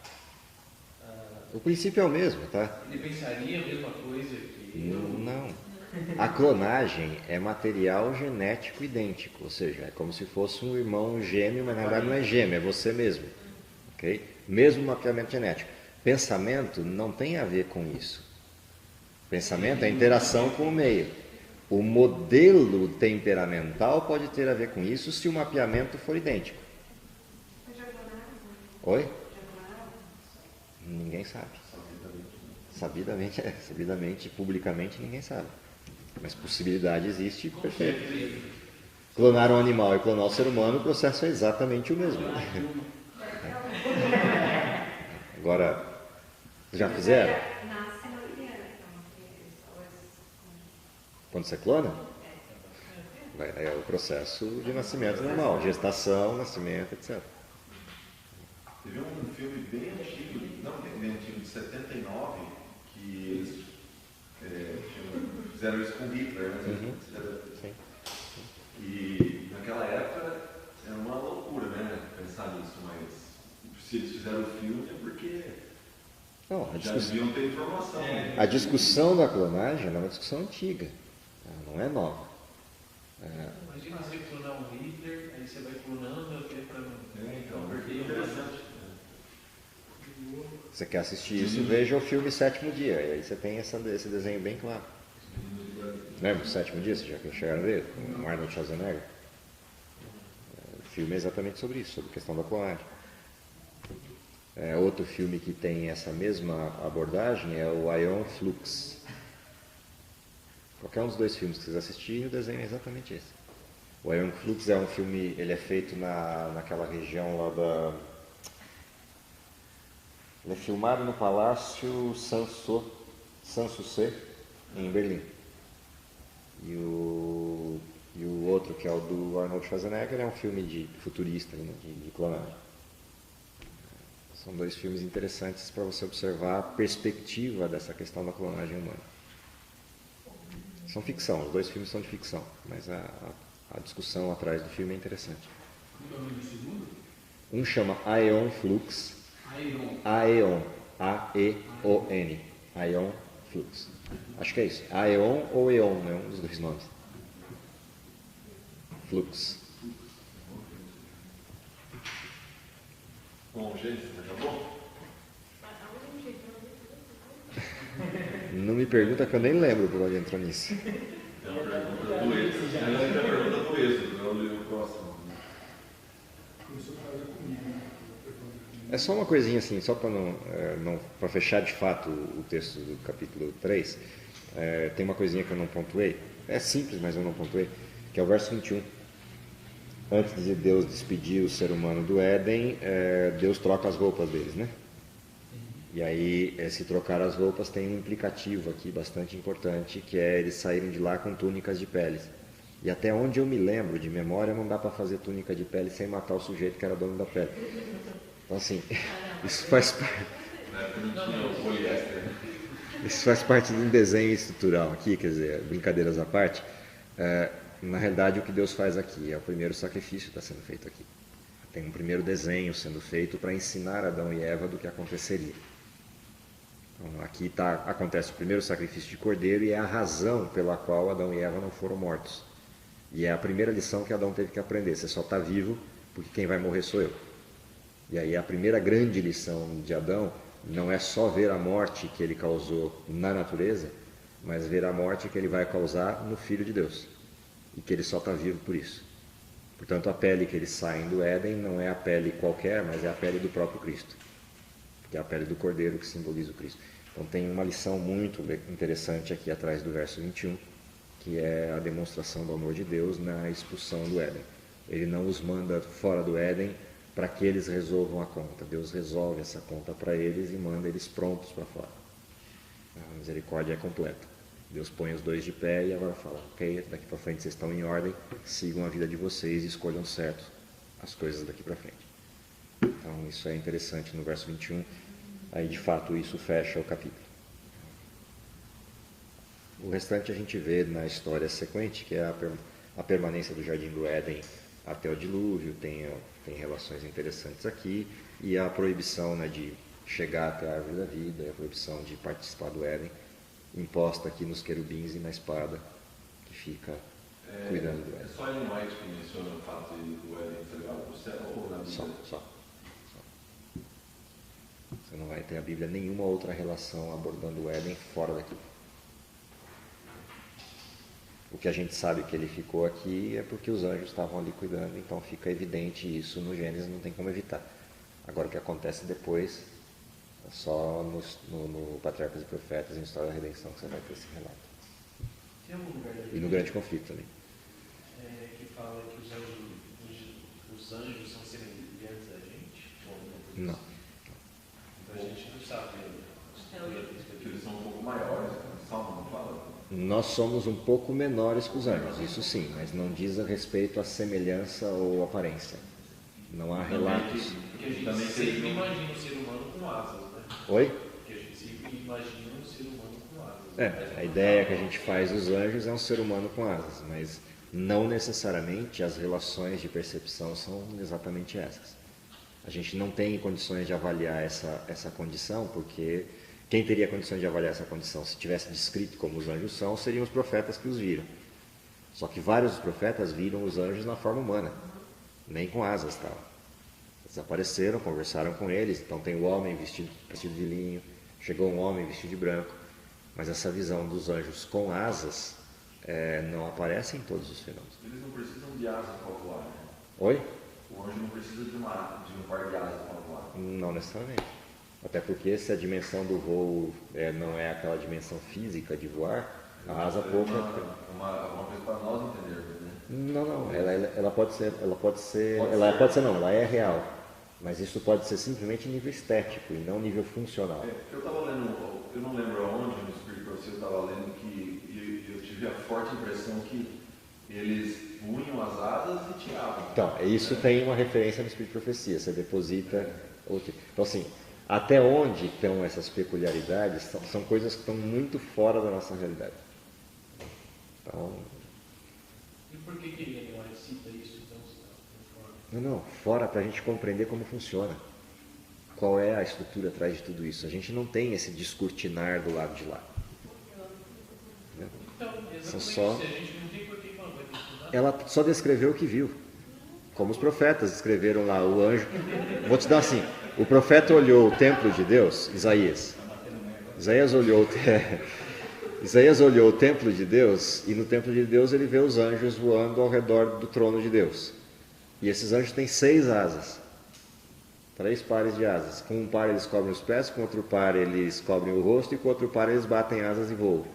O princípio é o mesmo, tá? ele pensaria a mesma coisa que eu? Não. A clonagem é material genético idêntico, ou seja, é como se fosse um irmão gêmeo, mas na verdade não é gêmeo, é você mesmo. Ok? Mesmo mapeamento genético. Pensamento não tem a ver com isso. Pensamento é interação com o meio. O modelo temperamental pode ter a ver com isso se o mapeamento for idêntico. Oi? Ninguém sabe. Sabidamente, publicamente, ninguém sabe. Mas possibilidade existe, perfeito. Clonar um animal e clonar o ser humano, o processo é exatamente o mesmo. Agora, já fizeram? Nasce na mulher, então, Quando você clona? É o processo de nascimento normal, gestação, nascimento, etc. Teve um filme bem antigo, não bem antigo, de 79, que eles fizeram isso com Hitler, né? Sim. E naquela época era uma loucura, né? Pensar nisso, mas se eles fizeram o filme é porque Não, já deviam ter informação. Né? a discussão da clonagem é uma discussão antiga, não é nova. Imagina você clonar um Hitler, aí você vai clonando até para não Então, perder o interessante. Você quer assistir isso, veja o filme Sétimo Dia, e aí você tem esse desenho bem claro. Lembra do Sétimo Dia? Vocês já chegaram a ver? Com o Arnold Schwarzenegger. O filme é exatamente sobre isso, sobre a questão da clonagem. Outro filme que tem essa mesma abordagem é o Ion Flux. Qualquer um dos dois filmes que vocês assistirem, o desenho é exatamente esse. O Ion Flux é um filme, ele é feito naquela região lá da... Ele é filmado no Palácio Sanssouci, em Berlim. E o outro, que é o do Arnold Schwarzenegger, é um filme de futurista, né, de clonagem. São dois filmes interessantes para você observar a perspectiva dessa questão da clonagem humana. São ficção, os dois filmes são de ficção, mas a discussão atrás do filme é interessante. Qual é o nome do segundo? Um chama Aeon Flux, Aeon. Aeon, A-E-O-N, Aeon Flux. Acho que é isso, Aeon ou Eon, é um dos dois nomes. Flux. Bom, gente, acabou? Não me pergunta que eu nem lembro por onde entrou nisso. Tem uma pergunta do êxodo. Tem a pergunta do êxodo, não o próximo. Começou a fazer comigo, né? É só uma coisinha assim, só para para fechar de fato o texto do capítulo 3, tem uma coisinha que eu não pontuei, é simples, mas eu não pontuei, que é o verso 21. Antes de Deus despedir o ser humano do Éden, Deus troca as roupas deles, né? E aí, se trocar as roupas, tem um implicativo aqui bastante importante, que é eles saírem de lá com túnicas de peles. E até onde eu me lembro, de memória, não dá para fazer túnica de pele sem matar o sujeito que era dono da pele. Então, assim, isso faz parte... Na época não tinha o poliéster. Isso faz parte de um desenho estrutural aqui, quer dizer, brincadeiras à parte. Na realidade, o que Deus faz aqui é o primeiro sacrifício que está sendo feito aqui. Tem um primeiro desenho sendo feito para ensinar Adão e Eva do que aconteceria. Então, aqui acontece o primeiro sacrifício de cordeiro e é a razão pela qual Adão e Eva não foram mortos. E é a primeira lição que Adão teve que aprender. Você só está vivo porque quem vai morrer sou eu. E aí a primeira grande lição de Adão não é só ver a morte que ele causou na natureza, mas ver a morte que ele vai causar no Filho de Deus. E que ele só está vivo por isso. Portanto, a pele que eles saem do Éden não é a pele qualquer, mas é a pele do próprio Cristo. Que é a pele do Cordeiro que simboliza o Cristo. Então tem uma lição muito interessante aqui atrás do verso 21, que é a demonstração do amor de Deus na expulsão do Éden. Ele não os manda fora do Éden para que eles resolvam a conta. Deus resolve essa conta para eles e manda eles prontos para fora. A misericórdia é completa. Deus põe os dois de pé e agora fala, ok, daqui para frente vocês estão em ordem, sigam a vida de vocês e escolham certo as coisas daqui para frente. Então isso é interessante no verso 21, aí de fato isso fecha o capítulo. O restante a gente vê na história sequente, que é a permanência do Jardim do Éden até o dilúvio, tem relações interessantes aqui, e a proibição, né, de chegar até a árvore da vida, a proibição de participar do Éden, imposta aqui nos querubins e na espada, que fica cuidando do Éden. É só em White que menciona o fato do Éden ser levado para o céu ou na Bíblia? Só. Você não vai ter a Bíblia nenhuma outra relação abordando o Éden fora daqui. O que a gente sabe que ele ficou aqui é porque os anjos estavam ali cuidando, então fica evidente isso no Gênesis, não tem como evitar. Agora o que acontece depois, é só no Patriarcas e Profetas, em História da Redenção, que você vai ter esse relato. Tem algum lugar da E no Bíblia, Grande Conflito também. que fala que os anjos são semelhantes a gente? Ou alguma coisa Não. assim? Então a gente não sabe. Porque eles são um pouco maiores, o Salmo não fala. Nós somos um pouco menores que os anjos, isso sim, mas não diz a respeito à semelhança ou aparência. Não há relatos. Porque a gente Também sempre tem- imagina um ser humano com asas, né? Oi? Porque a gente sempre imagina um ser humano com asas. A ideia que a gente faz dos anjos é um ser humano com asas, mas não necessariamente as relações de percepção são exatamente essas. A gente não tem condições de avaliar essa condição, porque quem teria condições de avaliar essa condição, se tivesse descrito como os anjos são, seriam os profetas que os viram. Só que vários dos profetas viram os anjos na forma humana, nem com asas tal. Eles apareceram, conversaram com eles, então tem o homem vestido de linho, chegou um homem vestido de branco, mas essa visão dos anjos com asas não aparece em todos os fenômenos. Eles não precisam de asas para voar, né? Oi? O anjo não precisa de um par de asas para voar. Não necessariamente. Até porque se a dimensão do voo não é aquela dimensão física de voar, a asa pouca... Uma coisa para nós entendermos, né? Não, ela é real. Mas isso pode ser simplesmente nível estético e não nível funcional. Eu estava lendo, eu não lembro aonde no Espírito Profecia eu estava lendo que eu tive a forte impressão que eles punham as asas e tiravam. Então, isso tem uma referência no Espírito de Profecia, você deposita... Então, assim, até onde estão essas peculiaridades são coisas que estão muito fora da nossa realidade. Então... E por que ele não cita isso tão forte? Não, fora para a gente compreender como funciona. Qual é a estrutura atrás de tudo isso. A gente não tem esse descortinar do lado de lá. Então, São exatamente só... se a gente não tem por que falar, vai ter que estudar. Ela só descreveu o que viu. Como os profetas descreveram lá, o anjo. Vou te dar assim: o profeta olhou o templo de Deus, Isaías olhou o templo de Deus, e no templo de Deus ele vê os anjos voando ao redor do trono de Deus. E esses anjos têm 6 asas, 3 pares de asas. Com um par eles cobrem os pés, com outro par eles cobrem o rosto, e com outro par eles batem asas e voam.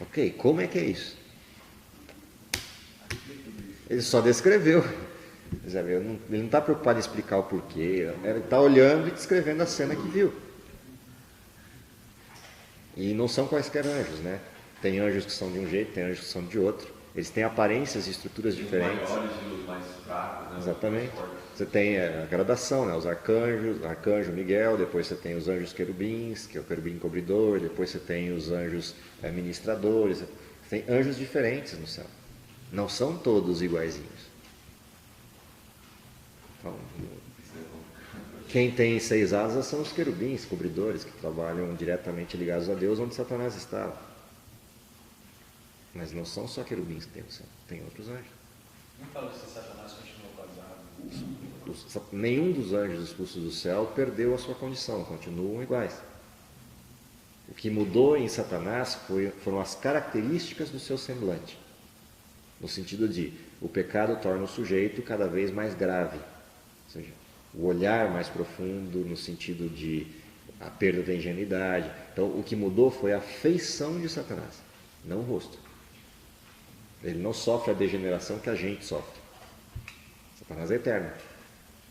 Ok, como é que é isso? Ele só descreveu. Ele não está preocupado em explicar o porquê, ele está olhando e descrevendo a cena que viu. E não são quaisquer anjos, né? Tem anjos que são de um jeito, tem anjos que são de outro. Eles têm aparências e estruturas Os diferentes. maiores e os mais fracos, né? Exatamente. Os mais fortes. Você tem a gradação, né? Os arcanjos, arcanjo Miguel, depois você tem os anjos querubins, que é o querubim cobridor, depois você tem os anjos ministradores. Tem anjos diferentes no céu. Não são todos iguaizinhos. Então, quem tem 6 asas são os querubins cobridores, que trabalham diretamente ligados a Deus, onde Satanás estava. Mas não são só querubins que tem no céu, tem outros anjos. Não fala se Satanás continuou casado. Nenhum dos anjos expulsos do céu perdeu a sua condição, continuam iguais. O que mudou em Satanás foram as características do seu semblante, no sentido de o pecado torna o sujeito cada vez mais grave, ou seja, o olhar mais profundo, no sentido de a perda da ingenuidade. Então, o que mudou foi a feição de Satanás, não o rosto. Ele não sofre a degeneração que a gente sofre. Satanás é eterno.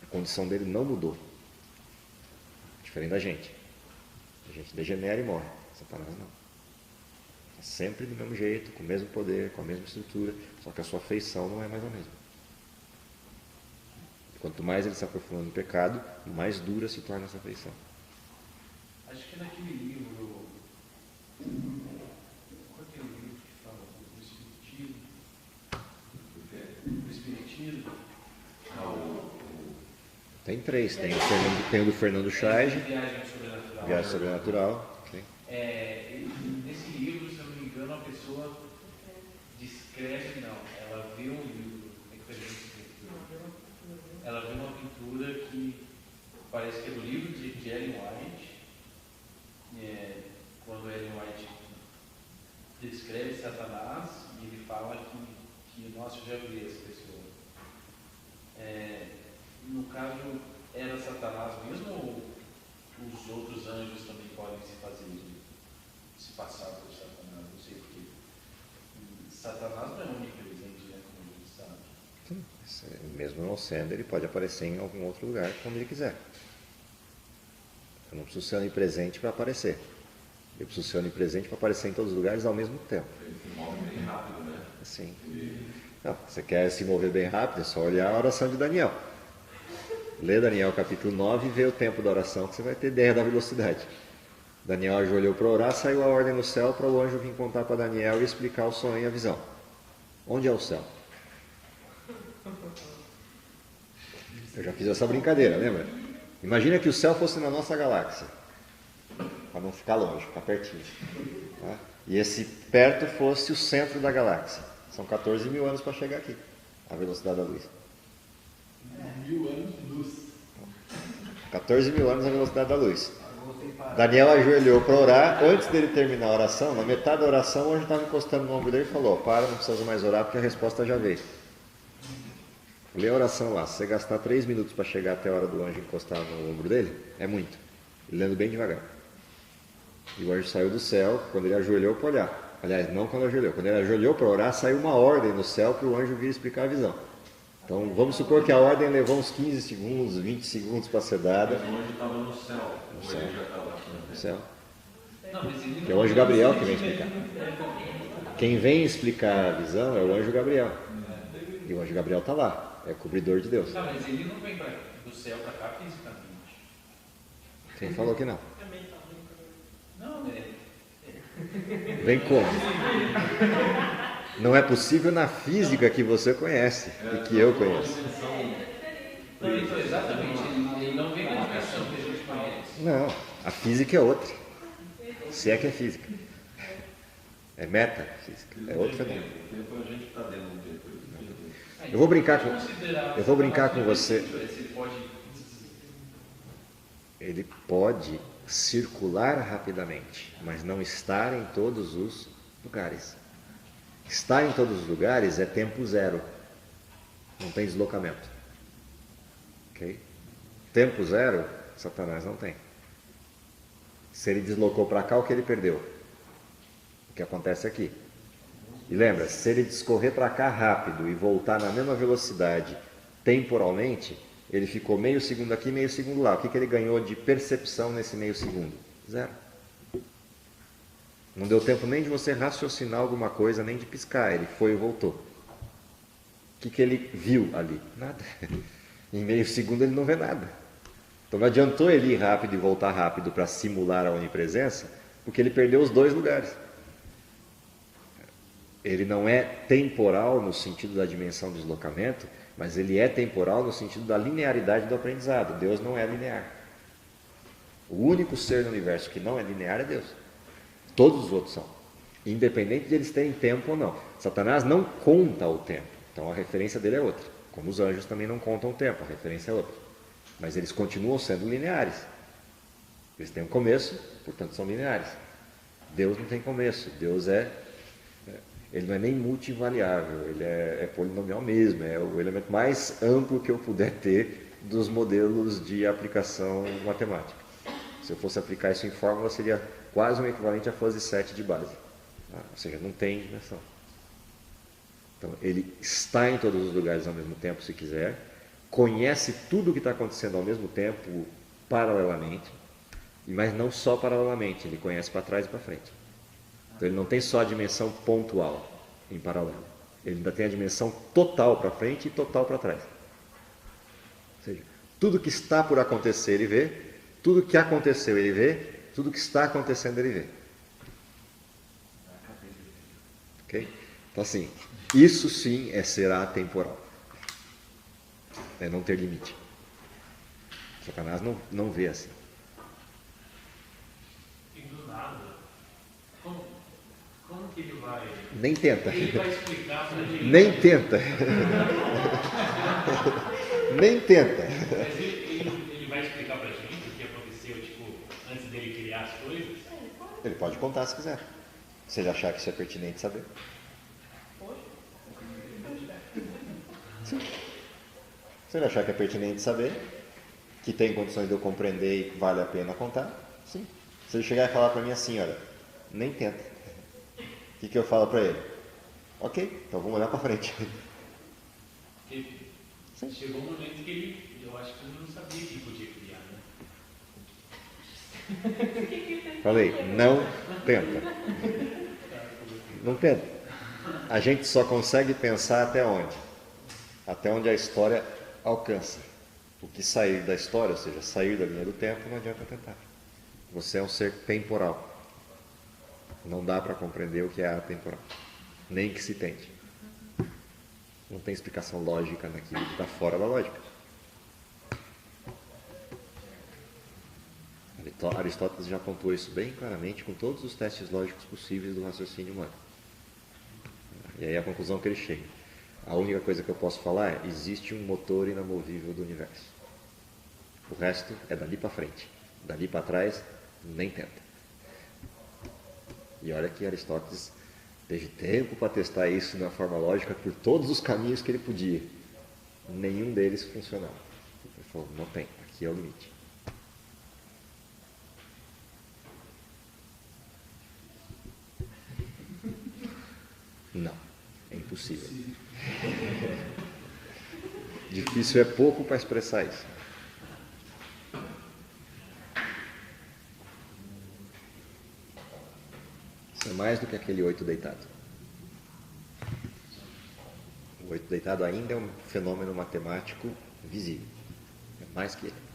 A condição dele não mudou. Diferente da gente. A gente degenera e morre. Satanás não. Está sempre do mesmo jeito, com o mesmo poder, com a mesma estrutura, só que a sua feição não é mais a mesma. Quanto mais ele se aprofunda no pecado, mais dura se torna essa feição. Acho que naquele livro. Qual é aquele livro que fala do Espiritismo? Do Espiritismo? Tem 3. Tem o do Fernando Scheich, Viagem Sobrenatural. Viagem Sobrenatural. Sim. Nesse livro, se eu não me engano, a pessoa descreve, não, ela vê um livro, ela vê uma pintura que parece que é do livro de Ellen White, quando Ellen White descreve Satanás, e ele fala que nossa, eu já vi essa pessoa. No caso, era Satanás mesmo, ou os outros anjos também podem se passar por Satanás? Não sei porquê. Satanás não é onipresente, né, como a gente sabe. Mesmo não sendo, ele pode aparecer em algum outro lugar quando ele quiser. Eu não preciso ser onipresente para aparecer. Eu preciso ser onipresente para aparecer em todos os lugares ao mesmo tempo. Ele se move bem rápido, né? Assim. Não, você quer se mover bem rápido, é só olhar a oração de Daniel. Lê Daniel capítulo 9 e vê o tempo da oração, que você vai ter ideia da velocidade. Daniel ajoelhou para orar, saiu a ordem no céu para o anjo vir contar para Daniel e explicar o sonho e a visão. Onde é o céu? Eu já fiz essa brincadeira, lembra? Imagina que o céu fosse na nossa galáxia, para não ficar longe, ficar pertinho. Tá? E esse perto fosse o centro da galáxia. São 14 mil anos para chegar aqui, a velocidade da luz. 1000 anos de luz. 14 mil anos a velocidade da luz. Daniel ajoelhou para orar. Antes dele terminar a oração, na metade da oração, o anjo estava encostando no ombro dele e falou: para, não precisa mais orar porque a resposta já veio. Lê a oração lá. Se você gastar 3 minutos para chegar até a hora do anjo encostar no ombro dele, é muito. Ele lendo bem devagar. E o anjo saiu do céu quando ele ajoelhou para olhar. Aliás, não quando ajoelhou. Quando ele ajoelhou para orar, saiu uma ordem no céu para o anjo vir explicar a visão. Então, vamos supor que a ordem levou uns 15 segundos, 20 segundos para ser dada. Mas o anjo estava no céu. No céu. Ele já estava aqui. No céu. Não, mas ele Que é o anjo Gabriel que vem explicar. Quem vem explicar a visão é o anjo Gabriel. E o anjo Gabriel está lá, é cobridor de Deus. Não, mas ele não vem do céu para cá fisicamente. Quem falou que não? Não, Vem como? Não é possível na física que você conhece e que eu conheço. não, então, exatamente, ele não vem na dimensão que a gente conhece. Não, a física é outra. Se é que é física. É metafísica, é outro fenômeno. O tempo a gente está dentro do tempo. Eu vou brincar com você. Ele pode circular rapidamente, mas não estar em todos os lugares. Estar em todos os lugares é tempo zero. Não tem deslocamento. Ok? Tempo zero, Satanás não tem. Se ele deslocou para cá, o que ele perdeu? O que acontece aqui. E lembra, se ele discorrer para cá rápido e voltar na mesma velocidade temporalmente, ele ficou meio segundo aqui, meio segundo lá. O que ele ganhou de percepção nesse meio segundo? Zero. Não deu tempo nem de você raciocinar alguma coisa, nem de piscar. Ele foi e voltou. O que ele viu ali? Nada. Em meio segundo ele não vê nada. Então não adiantou ele ir rápido e voltar rápido para simular a onipresença, porque ele perdeu os dois lugares. Ele não é temporal no sentido da dimensão do deslocamento, mas ele é temporal no sentido da linearidade do aprendizado. Deus não é linear. O único ser no universo que não é linear é Deus. Todos os outros são, independente de eles terem tempo ou não. Satanás não conta o tempo, então a referência dele é outra. Como os anjos também não contam o tempo, a referência é outra. Mas eles continuam sendo lineares. Eles têm um começo, portanto são lineares. Deus não tem começo. Deus ele não é nem multivariável, ele é polinomial mesmo, é o elemento mais amplo que eu puder ter dos modelos de aplicação matemática. Se eu fosse aplicar isso em fórmula, seria quase um equivalente à fase 7 de base. Ou seja, não tem dimensão. Então, ele está em todos os lugares ao mesmo tempo, se quiser, conhece tudo o que está acontecendo ao mesmo tempo, paralelamente, mas não só paralelamente, ele conhece para trás e para frente. Então ele não tem só a dimensão pontual em paralelo. Ele ainda tem a dimensão total para frente e total para trás. Ou seja, tudo que está por acontecer ele vê, tudo que aconteceu ele vê, tudo que está acontecendo ele vê. Ok? Então assim, isso sim é ser atemporal. É não ter limite. Satanás não vê assim. E do nada, como que ele vai... Nem tenta. Ele vai explicar pra gente. Nem tenta. Nem tenta. Mas ele vai explicar pra gente o que aconteceu, tipo, antes dele criar as coisas? Ele pode contar se quiser. Se ele achar que isso é pertinente saber. Sim. Se ele achar que é pertinente saber, que tem condições de eu compreender e vale a pena contar, sim. Se ele chegar e falar para mim assim, olha, nem tenta. O que eu falo para ele? Ok, então vamos olhar para frente. Porque chegou um momento que eu acho que ele não sabia que podia criar, né? Falei, não tenta. Não tenta. A gente só consegue pensar até onde? Até onde a história alcança. O que sair da história, ou seja, sair da linha do tempo, não adianta tentar. Você é um ser temporal. Não dá para compreender o que é atemporal. Nem que se tente. Não tem explicação lógica naquilo que está fora da lógica. Aristóteles já pontuou isso bem claramente com todos os testes lógicos possíveis do raciocínio humano. E aí a conclusão que ele chega. A única coisa que eu posso falar é: existe um motor inamovível do universo. O resto é dali para frente. Dali para trás, nem tenta. E olha que Aristóteles teve tempo para testar isso na forma lógica por todos os caminhos que ele podia. Nenhum deles funcionava. Ele falou, não tem, aqui é o limite. Não, é impossível. Difícil é pouco para expressar isso. Isso é mais do que aquele 8 deitado. O 8 deitado ainda é um fenômeno matemático visível. É mais que ele.